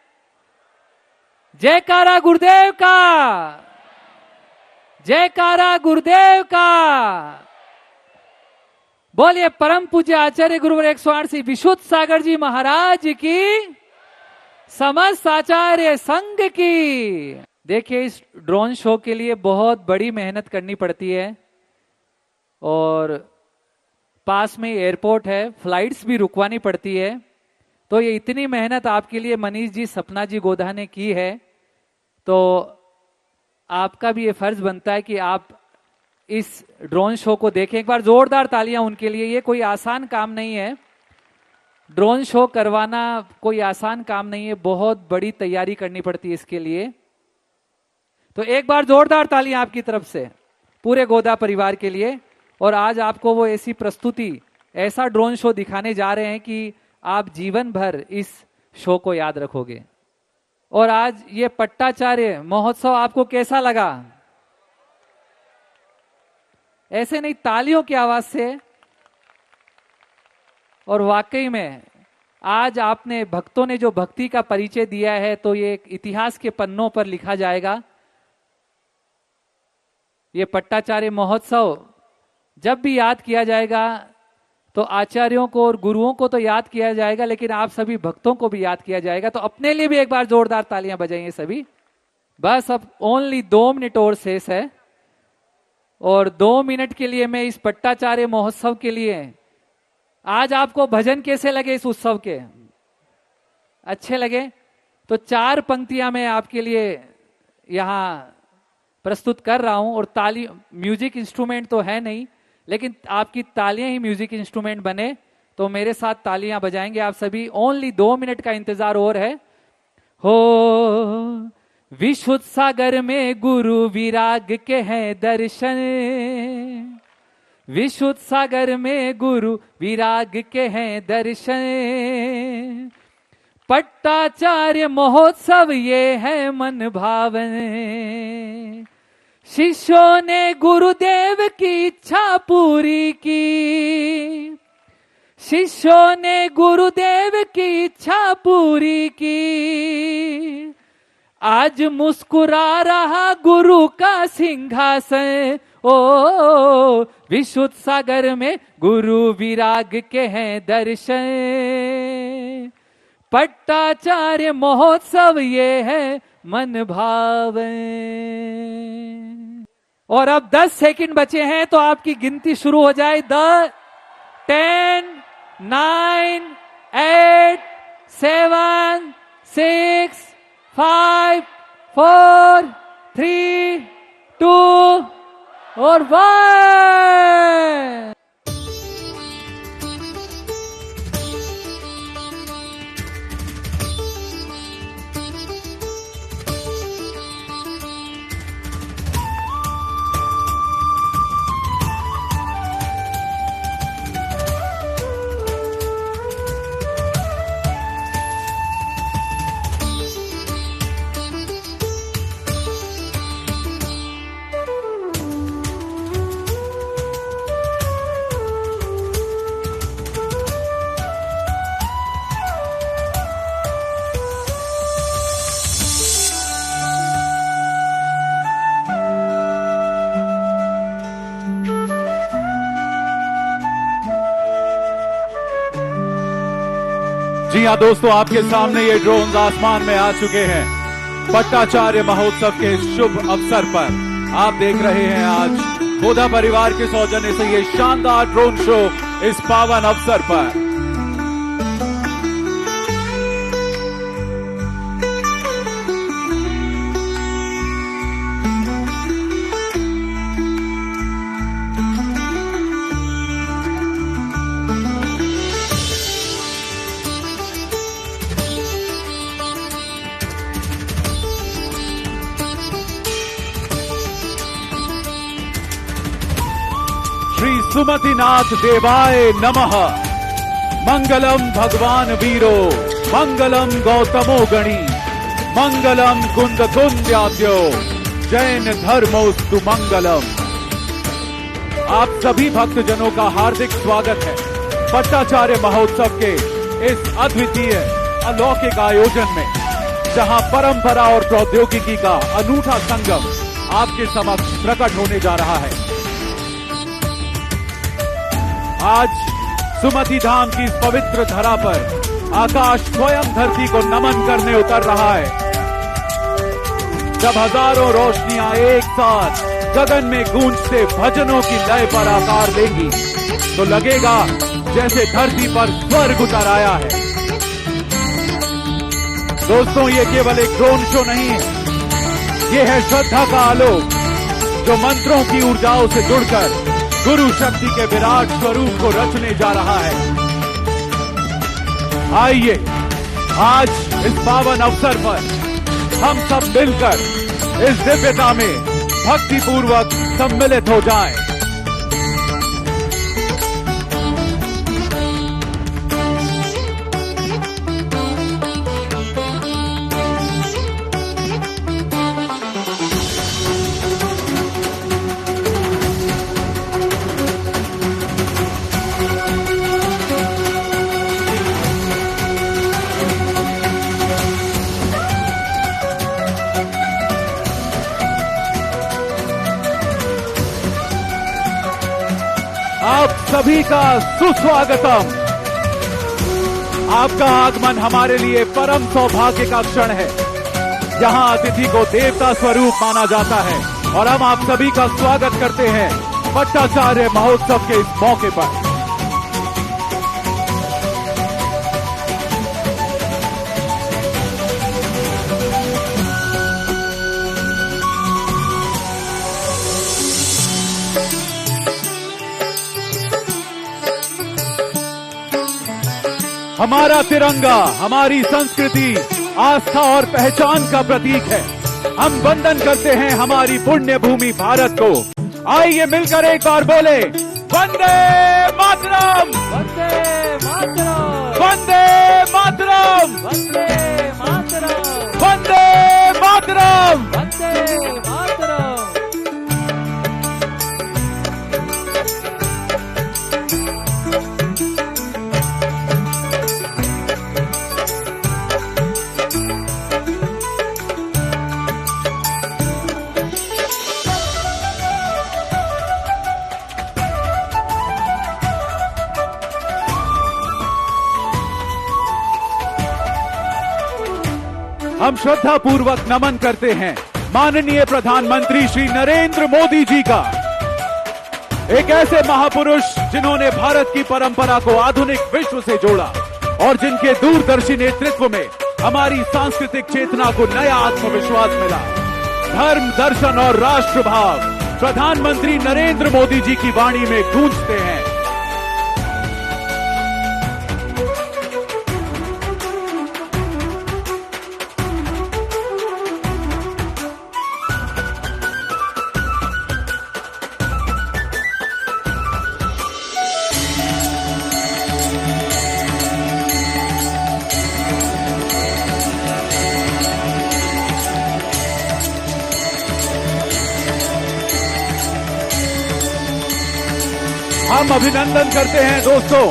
[SPEAKER 7] जयकारा गुरुदेव का, जयकारा गुरुदेव का। बोलिए परम पूज्य आचार्य गुरुवर 108 श्री विशुद्ध सागर जी महाराज की, समस्त आचार्य संघ की। देखिए, इस ड्रोन शो के लिए बहुत बड़ी मेहनत करनी पड़ती है और पास में एयरपोर्ट है, फ्लाइट्स भी रुकवानी पड़ती है। तो ये इतनी मेहनत आपके लिए मनीष जी, सपना जी गोधा ने की है, तो आपका भी ये फर्ज बनता है कि आप इस ड्रोन शो को देखें। एक बार जोरदार तालियां उनके लिए। ये कोई आसान काम नहीं है, ड्रोन शो करवाना कोई आसान काम नहीं है, बहुत बड़ी तैयारी करनी पड़ती है इसके लिए। तो एक बार जोरदार तालियां आपकी तरफ से पूरे गोदा परिवार के लिए। और आज आपको वो ऐसी प्रस्तुति, ऐसा ड्रोन शो दिखाने जा रहे हैं कि आप जीवन भर इस शो को याद रखोगे। और आज ये पट्टाचार्य महोत्सव आपको कैसा लगा? ऐसे नहीं, तालियों की आवाज से। और वाकई में आज आपने, भक्तों ने जो भक्ति का परिचय दिया है, तो ये एक इतिहास के पन्नों पर लिखा जाएगा। ये पट्टाचार्य महोत्सव जब भी याद किया जाएगा तो आचार्यों को और गुरुओं को तो याद किया जाएगा, लेकिन आप सभी भक्तों को भी याद किया जाएगा। तो अपने लिए भी एक बार जोरदार तालियां बजाइए सभी। बस अब ओनली 2 मिनट और शेष है, और 2 मिनट के लिए मैं इस पट्टाचार्य महोत्सव के लिए, आज आपको भजन कैसे लगे इस उत्सव के? अच्छे लगे? तो 4 पंक्तियां मैं आपके लिए यहां प्रस्तुत कर रहा हूं। और ताली, म्यूजिक इंस्ट्रूमेंट तो है नहीं, लेकिन आपकी तालियां ही म्यूजिक इंस्ट्रूमेंट बने। तो मेरे साथ तालियां बजाएंगे आप सभी। ओनली 2 मिनट का इंतजार और है। हो विशुद्ध सागर में गुरु विराग के हैं दर्शन, विशुद्ध सागर में गुरु विराग के हैं दर्शन। पट्टाचार्य महोत्सव ये है मन भावन, शिष्यों ने गुरुदेव की इच्छा पूरी की, शिष्यों ने गुरुदेव की इच्छा पूरी की। आज मुस्कुरा रहा गुरु का सिंहासन, ओ विशुद्ध सागर में गुरु विराग के हैं दर्शन। पट्टाचार्य महोत्सव ये है मन भावन। और अब 10 सेकंड बचे हैं, तो आपकी गिनती शुरू हो जाए। 10, 9, 8, 7, 6, 5, 4, 3, 2 और 1।
[SPEAKER 8] जी हाँ दोस्तों, आपके सामने ये ड्रोन आसमान में आ चुके हैं। पट्टाचार्य महोत्सव के शुभ अवसर पर आप देख रहे हैं आज गोधा परिवार के सौजन्य से ये शानदार ड्रोन शो इस पावन अवसर पर। श्री सुमतिनाथ देवाय नमः। मंगलम भगवान वीरो, मंगलम गौतमो गणी, मंगलम कुंद कुंद्याद्यो, जैन धर्मोस्तु मंगलम। आप सभी भक्तजनों का हार्दिक स्वागत है पट्टाचार्य महोत्सव के इस अद्वितीय अलौकिक आयोजन में, जहां परंपरा और प्रौद्योगिकी का अनूठा संगम आपके समक्ष प्रकट होने जा रहा है। आज सुमति धाम की इस पवित्र धरा पर आकाश स्वयं धरती को नमन करने उतर रहा है। जब हजारों रोशनियां एक साथ गगन में गूंजते भजनों की लय पर आकार लेंगी, तो लगेगा जैसे धरती पर स्वर्ग उतर आया है। दोस्तों, ये केवल एक ड्रोन शो नहीं है, ये है श्रद्धा का आलोक जो मंत्रों की ऊर्जाओं से जुड़कर गुरु शक्ति के विराट स्वरूप को रचने जा रहा है। आइए आज इस पावन अवसर पर हम सब मिलकर इस दिव्यता में भक्ति पूर्वक सम्मिलित हो जाएं। आप सभी का सुस्वागतम। आपका आगमन हमारे लिए परम सौभाग्य का क्षण है। यहाँ अतिथि को देवता स्वरूप माना जाता है और हम आप सभी का स्वागत करते हैं पट्टाचार्य महोत्सव के इस मौके पर। हमारा तिरंगा हमारी संस्कृति, आस्था और पहचान का प्रतीक है। हम वंदन करते हैं हमारी पुण्य भूमि भारत को। आइए मिलकर एक बार बोले, वंदे मातरम,
[SPEAKER 7] वंदे मातरम,
[SPEAKER 8] वंदे मातरम,
[SPEAKER 7] वंदे मातरम,
[SPEAKER 8] वंदे मातरम।
[SPEAKER 7] वंदे मातरम।
[SPEAKER 8] हम श्रद्धा पूर्वक नमन करते हैं माननीय प्रधानमंत्री श्री नरेंद्र मोदी जी का, एक ऐसे महापुरुष जिन्होंने भारत की परंपरा को आधुनिक विश्व से जोड़ा और जिनके दूरदर्शी नेतृत्व में हमारी सांस्कृतिक चेतना को नया आत्मविश्वास मिला। धर्म, दर्शन और राष्ट्र भाव प्रधानमंत्री नरेंद्र मोदी जी की वाणी में गूंजते हैं। हम अभिनंदन करते हैं दोस्तों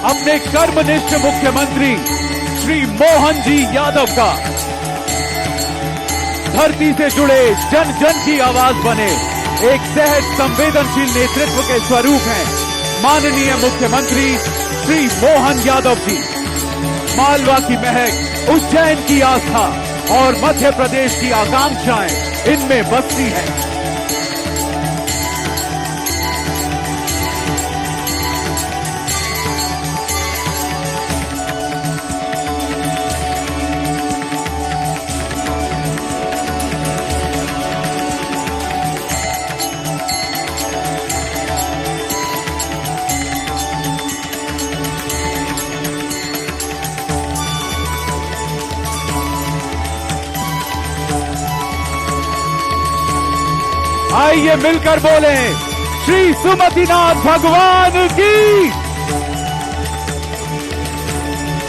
[SPEAKER 8] अपने कर्मनिष्ठ मुख्यमंत्री श्री मोहन जी यादव का। धरती से जुड़े जन जन की आवाज बने एक सहज संवेदनशील नेतृत्व के स्वरूप हैं माननीय मुख्यमंत्री श्री मोहन यादव जी। मालवा की महक, उज्जैन की आस्था और मध्य प्रदेश की आकांक्षाएं इनमें बसती हैं। आइए मिलकर बोले, श्री सुमतिनाथ भगवान की।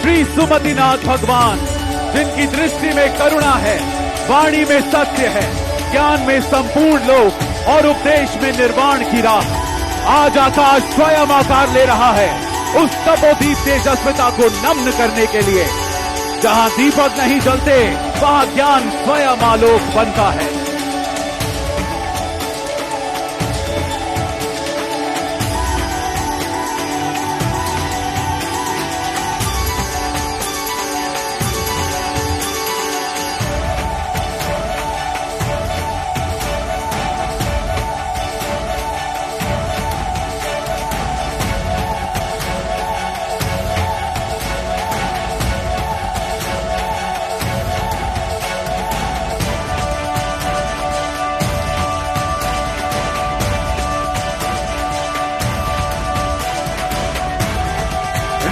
[SPEAKER 8] श्री सुमतिनाथ भगवान जिनकी दृष्टि में करुणा है, वाणी में सत्य है, ज्ञान में संपूर्ण लोक और उपदेश में निर्वाण की राह। आज आकाश स्वयं आकार ले रहा है उस तपोदीप तेजस्विता को नम्न करने के लिए। जहां दीपक नहीं जलते वहां ज्ञान स्वयं आलोक बनता है।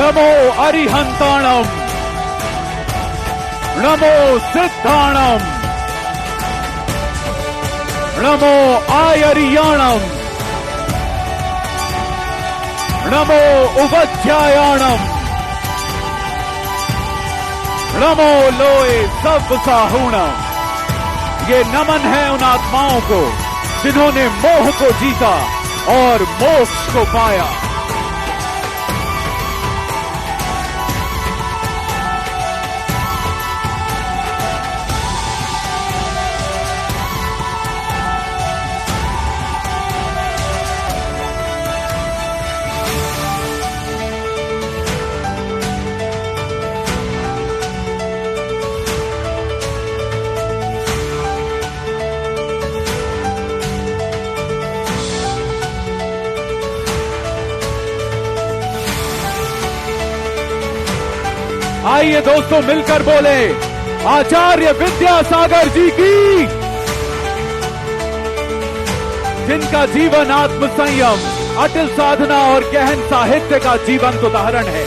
[SPEAKER 8] नमो अरिहंताणम, नमो सिद्धाणम, नमो आयरियाणम, नमो उपाध्यायाणम, नमो लोए सव्वसाहूणम। ये नमन है उन आत्माओं को जिन्होंने मोह को जीता और मोक्ष को पाया। आइए दोस्तों मिलकर बोले आचार्य विद्यासागर जी की, जिनका जीवन आत्म संयम, अटल साधना और गहन साहित्य का जीवंत उदाहरण है।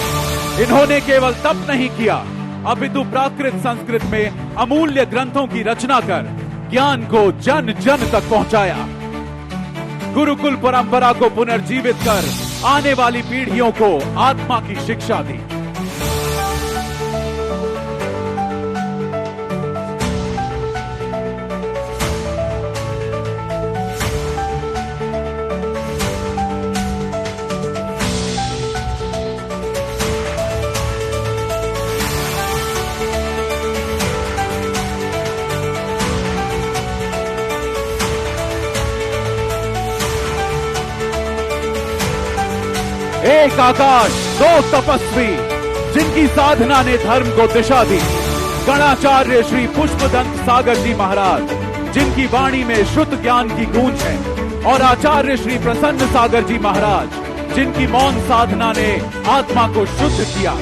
[SPEAKER 8] इन्होंने केवल तप नहीं किया अपितु प्राकृत संस्कृत में अमूल्य ग्रंथों की रचना कर ज्ञान को जन जन तक पहुंचाया। गुरुकुल परंपरा को पुनर्जीवित कर आने वाली पीढ़ियों को आत्मा की शिक्षा दी। एक आकाश, दो तपस्वी, जिनकी साधना ने धर्म को दिशा दी। गणाचार्य श्री पुष्पदंत सागर जी महाराज, जिनकी वाणी में शुद्ध ज्ञान की गूंज है, और आचार्य श्री प्रसन्न सागर जी महाराज, जिनकी मौन साधना ने आत्मा को शुद्ध किया।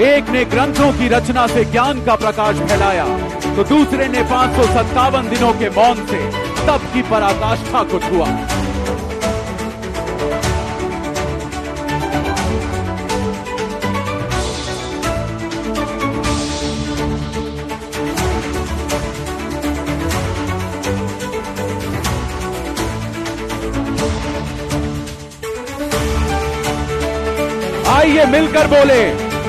[SPEAKER 8] एक ने ग्रंथों की रचना से ज्ञान का प्रकाश फैलाया, तो दूसरे ने 557 दिनों के मौन से तप की पराकाष्ठा को छुआ। आइए मिलकर बोले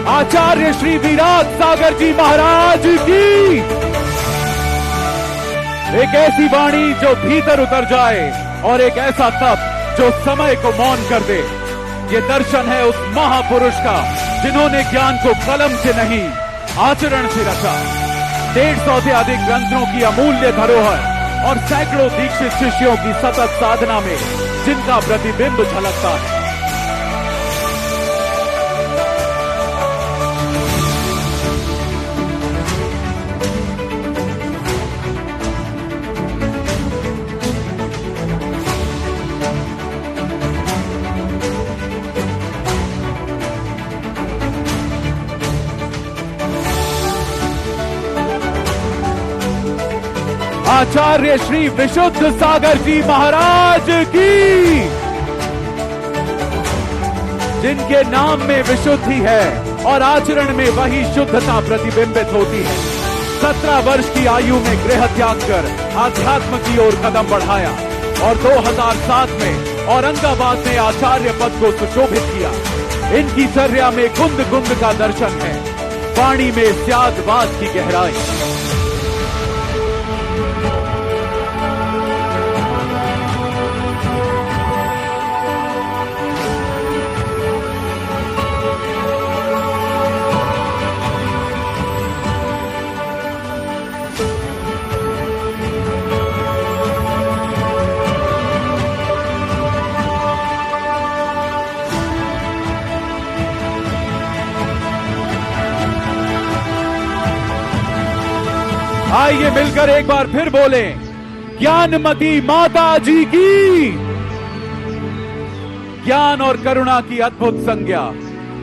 [SPEAKER 8] आचार्य श्री विराट सागर जी महाराज की। एक ऐसी वाणी जो भीतर उतर जाए और एक ऐसा तप जो समय को मौन कर दे। ये दर्शन है उस महापुरुष का जिन्होंने ज्ञान को कलम से नहीं आचरण से रचा। 150 से अधिक ग्रंथों की अमूल्य धरोहर और सैकड़ों दीक्षित शिष्यों की सतत साधना में जिनका प्रतिबिंब झलकता है। आचार्य श्री विशुद्ध सागर जी महाराज की, जिनके नाम में विशुद्धि है और आचरण में वही शुद्धता प्रतिबिंबित होती है। 17 वर्ष की आयु में गृह त्याग कर आध्यात्म की ओर कदम बढ़ाया और 2007 में औरंगाबाद में आचार्य पद को सुशोभित किया। इनकी चर्या में गुंद गुंद का दर्शन है, वाणी में त्यागवाद की गहराई। आइए मिलकर एक बार फिर बोले, ज्ञानमती माता जी की। ज्ञान और करुणा की अद्भुत संज्ञा,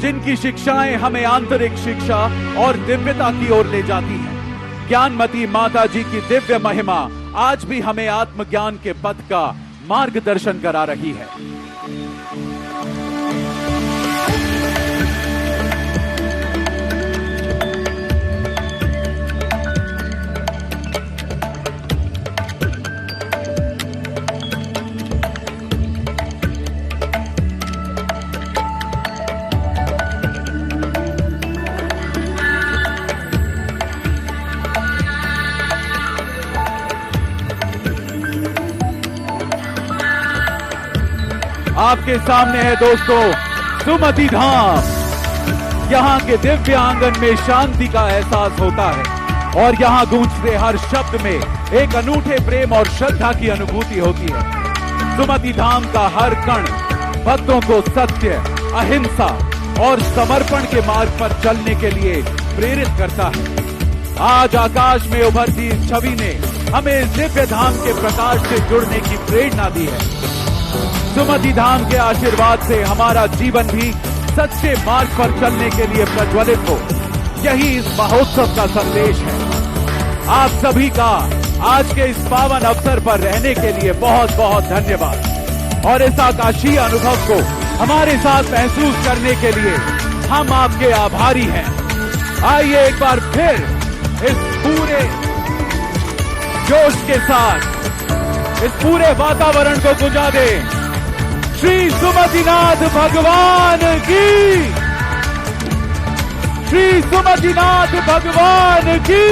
[SPEAKER 8] जिनकी शिक्षाएं हमें आंतरिक शिक्षा और दिव्यता की ओर ले जाती हैं। ज्ञानमती माता जी की दिव्य महिमा आज भी हमें आत्मज्ञान के पथ का मार्गदर्शन करा रही है। आपके सामने है दोस्तों सुमति धाम। यहाँ के दिव्य आंगन में शांति का एहसास होता है और यहाँ गूंजते हर शब्द में एक अनूठे प्रेम और श्रद्धा की अनुभूति होती है। सुमति धाम का हर कण भक्तों को सत्य, अहिंसा और समर्पण के मार्ग पर चलने के लिए प्रेरित करता है। आज आकाश में उभरती इस छवि ने हमें इस दिव्य धाम के प्रकाश से जुड़ने की प्रेरणा दी है। सुमति धाम के आशीर्वाद से हमारा जीवन भी सच्चे मार्ग पर चलने के लिए प्रज्वलित हो, यही इस महोत्सव का संदेश है। आप सभी का आज के इस पावन अवसर पर रहने के लिए बहुत बहुत धन्यवाद और इस आकाशीय अनुभव को हमारे साथ महसूस करने के लिए हम आपके आभारी हैं। आइए एक बार फिर इस पूरे जोश के साथ इस पूरे वातावरण को गुंजा दें। श्री सुमतिनाथ भगवान की, श्री सुमतिनाथ भगवान की।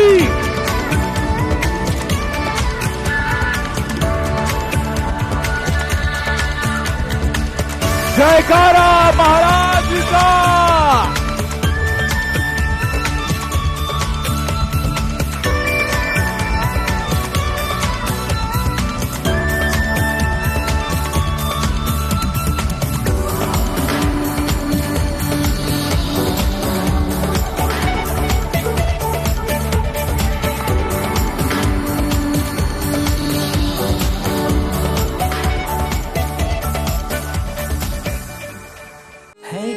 [SPEAKER 8] जयकारा महाराज का।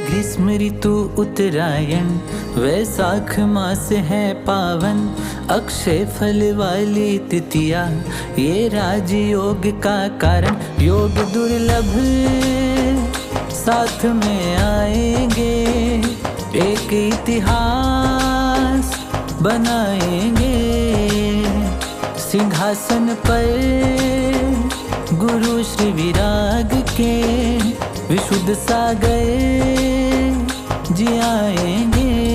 [SPEAKER 1] ग्रीष्म ऋतु उत्तरायण, वैशाख मास है पावन, अक्षय फल वाली तिथिया ये राजयोग का कारण। योग दुर्लभ साथ में आएंगे, एक इतिहास बनाएंगे। सिंहासन पर गुरु श्री विराग के, विशुद्ध सागर जियाएंगे।